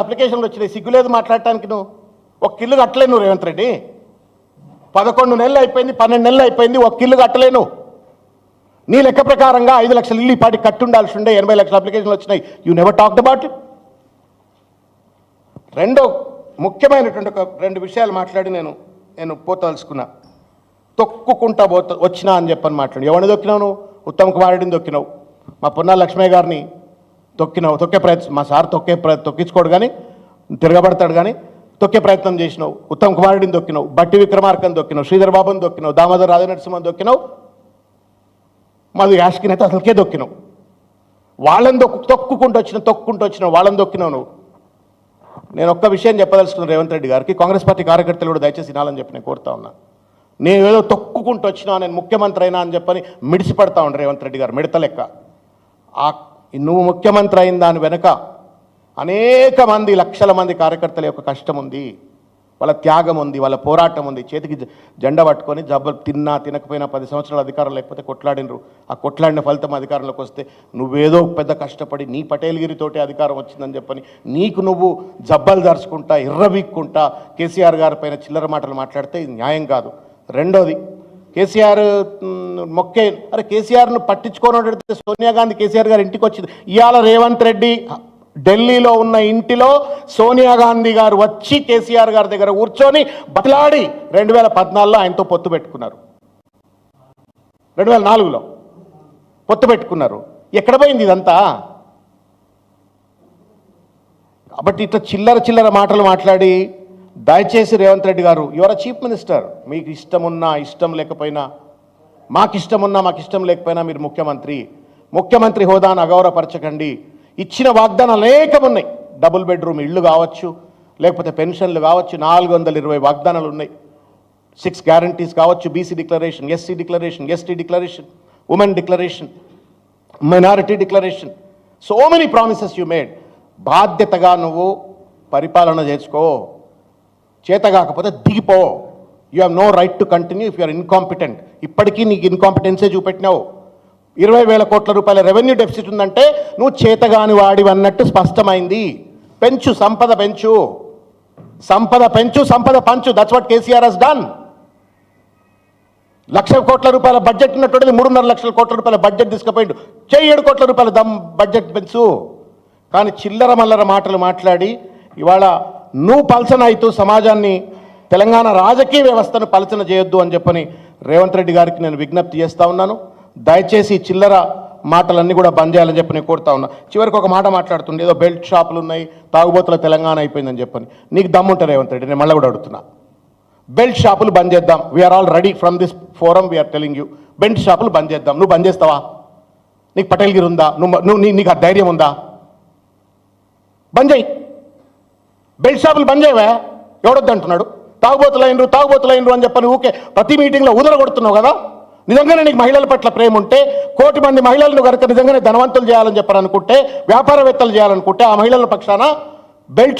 అప్లికేషన్లు వచ్చినాయి, సిగ్గులేదు మాట్లాడటానికి. నువ్వు ఒక కిల్లు కట్టలేను రేవంత్ రెడ్డి. 11 నెలలు అయిపోయింది, 12 నెలలు అయిపోయింది, ఒక కిల్లు కట్టలేను. నీ లెక్క ప్రకారంగా 5 లక్షలు ఇల్లు ఈ పాటికి కట్టుండాల్సి ఉండే, 80 లక్షల అప్లికేషన్లు వచ్చినాయి. You never talked about it. రెండో ముఖ్యమైనటువంటి ఒక 2 విషయాలు మాట్లాడి నేను పోతలుసుకున్నా. తొక్కుకుంటా వచ్చినా అని చెప్పని మాట్లాడి. ఎవరిని దొక్కినావు నువ్వు? ఉత్తమ్ కుమార్ రెడ్డిని దొక్కినావు, మా పొన్నాల లక్ష్మయ్య గారిని తొక్కినావు, తొక్కే ప్రయత్నం. మా సార్ తొక్కించుకోడు కానీ తిరగబడతాడు కానీ తొక్కే ప్రయత్నం చేసినావు. ఉత్తమ్ కుమార్ రెడ్డిని దొక్కినావు, బట్టి విక్రమార్కని దొక్కినావు, శ్రీధర్ బాబుని దొక్కినావు, దామోదర్ రాజనరసింహని దొక్కినావు, మాది యాష్కిని అయితే అసలుకే దొక్కినావు. వాళ్ళని తొక్కుంటూ వచ్చినావు, వాళ్ళని దొక్కినావు నువ్వు. నేను ఒక్క విషయం చెప్పదలుచుకున్నాను రేవంత్ రెడ్డి గారికి, కాంగ్రెస్ పార్టీ కార్యకర్తలు కూడా దయచేసి వినాలని చెప్పి నేను కోరుతా ఉన్నా. నేను ఏదో తొక్కుంటూ వచ్చినా, నేను ముఖ్యమంత్రి అయినా అని చెప్పని మిడిసిపడతా ఉండు రేవంత్ రెడ్డి గారు, మిడత లెక్క. నువ్వు ముఖ్యమంత్రి అయిన దాని వెనుక అనేక మంది, లక్షల మంది కార్యకర్తల యొక్క కష్టం ఉంది, వాళ్ళ త్యాగం ఉంది, వాళ్ళ పోరాటం ఉంది. చేతికి జెండా పట్టుకొని జబ్బలు తినకపోయినా 10 సంవత్సరాల అధికారం లేకపోతే కొట్లాడినరు. ఆ కొట్లాడిన ఫలితం అధికారంలోకి వస్తే నువ్వేదో పెద్ద కష్టపడి నీ పటేల్గిరితోటి అధికారం వచ్చిందని చెప్పని నీకు నువ్వు జబ్బలు దర్చుకుంటా, ఇర్రబీక్కుంటా కేసీఆర్ గారి పైన చిల్లర మాటలు మాట్లాడితే ఇది న్యాయం కాదు. రెండోది, కేసీఆర్ అరే కేసీఆర్ను పట్టించుకోనడితే సోనియా గాంధీ కేసీఆర్ గారు ఇంటికి వచ్చింది. ఇవాళ రేవంత్ రెడ్డి ఢిల్లీలో ఉన్న ఇంటిలో సోనియా గాంధీ గారు వచ్చి కేసీఆర్ గారి దగ్గర కూర్చొని బతలాడి 2014లో ఆయనతో పొత్తు పెట్టుకున్నారు, 2004లో పొత్తు పెట్టుకున్నారు. ఎక్కడ పోయింది ఇదంతా? కాబట్టి ఇట్లా చిల్లర మాటలు మాట్లాడి దయచేసి రేవంత్ రెడ్డి గారు, యువర్ చీఫ్ మినిస్టర్, మీకు ఇష్టమున్నా ఇష్టం లేకపోయినా, మాకు ఇష్టం లేకపోయినా మీరు ముఖ్యమంత్రి హోదాను అగౌరవపరచకండి. ఇచ్చిన వాగ్దానాలు అనేకమున్నాయి. డబుల్ బెడ్రూమ్ ఇళ్ళు కావచ్చు, లేకపోతే పెన్షన్లు కావచ్చు, 420 వాగ్దానాలు ఉన్నాయి. 6 గ్యారంటీస్ కావచ్చు, BC declaration, SC declaration, ST declaration, women declaration, minority declaration, so many promises you made. బాధ్యతగా నువ్వు పరిపాలన చేసుకో. చేత కాకపోతే దిగిపో. You have no right to continue if you are incompetent. ఇప్పటికీ నీకు ఇన్కాంపిటెన్సే చూపెట్టినావు. 20,000 కోట్ల రూపాయల రెవెన్యూ డెఫిసిట్ ఉందంటే నువ్వు చేతగాని వాడివి అన్నట్టు స్పష్టమైంది. పెంచు, సంపద పెంచు, సంపద పంచు. That's what KCR has done. 1,00,000 కోట్ల రూపాయల బడ్జెట్ ఉన్నటువంటిది 3.5 లక్షల కోట్ల రూపాయల బడ్జెట్ తీసుకుపోయిండు. 7 కోట్ల రూపాయల బడ్జెట్ పెంచు. కానీ చిల్లర మల్లర మాటలు మాట్లాడి ఇవాళ నువ్వు పలచన అవుతూ సమాజాన్ని, తెలంగాణ రాజకీయ వ్యవస్థను పలచన చేయొద్దు అని చెప్పని రేవంత్ రెడ్డి గారికి నేను విజ్ఞప్తి చేస్తూ ఉన్నాను. దయచేసి చిల్లర మాటలన్నీ కూడా బంద్ చేయాలని చెప్పి నేను కోరుతా ఉన్నా. చివరికి ఒక మాట మాట్లాడుతుండే, ఏదో బెల్ట్ షాపులు ఉన్నాయి, తాగుబోతుల తెలంగాణ అయిపోయిందని చెప్పని. నీకు దమ్ముంటే రేవంత్ రెడ్డి, నేను మళ్ళీ కూడా అడుగుతున్నా, బెల్ట్ షాపులు బంద్ చేద్దాం. We are already from this forum, we are telling you, belt షాపులు బంద్ చేద్దాం. నువ్వు బంద్ చేస్తావా? నీకు పటేల్గిరి ఉందా? నీకు ఆ ధైర్యం ఉందా? బంద్ చేయి. బెల్ట్ షాపులు బంద్ చేయవా? ఎవడొద్దు అంటున్నాడు? తాగుబోతులైనరు అని చెప్పని ఊకే ప్రతి మీటింగ్లో కొడుతున్నావు కదా. నిజంగానే నీకు మహిళల పట్ల ప్రేమ ఉంటే, 1 కోటి మంది మహిళలను కనుక నిజంగానే ధనవంతులు చేయాలని చెప్పాలనుకుంటే, వ్యాపారవేత్తలు చేయాలనుకుంటే, ఆ మహిళల పక్షాన బెల్ట్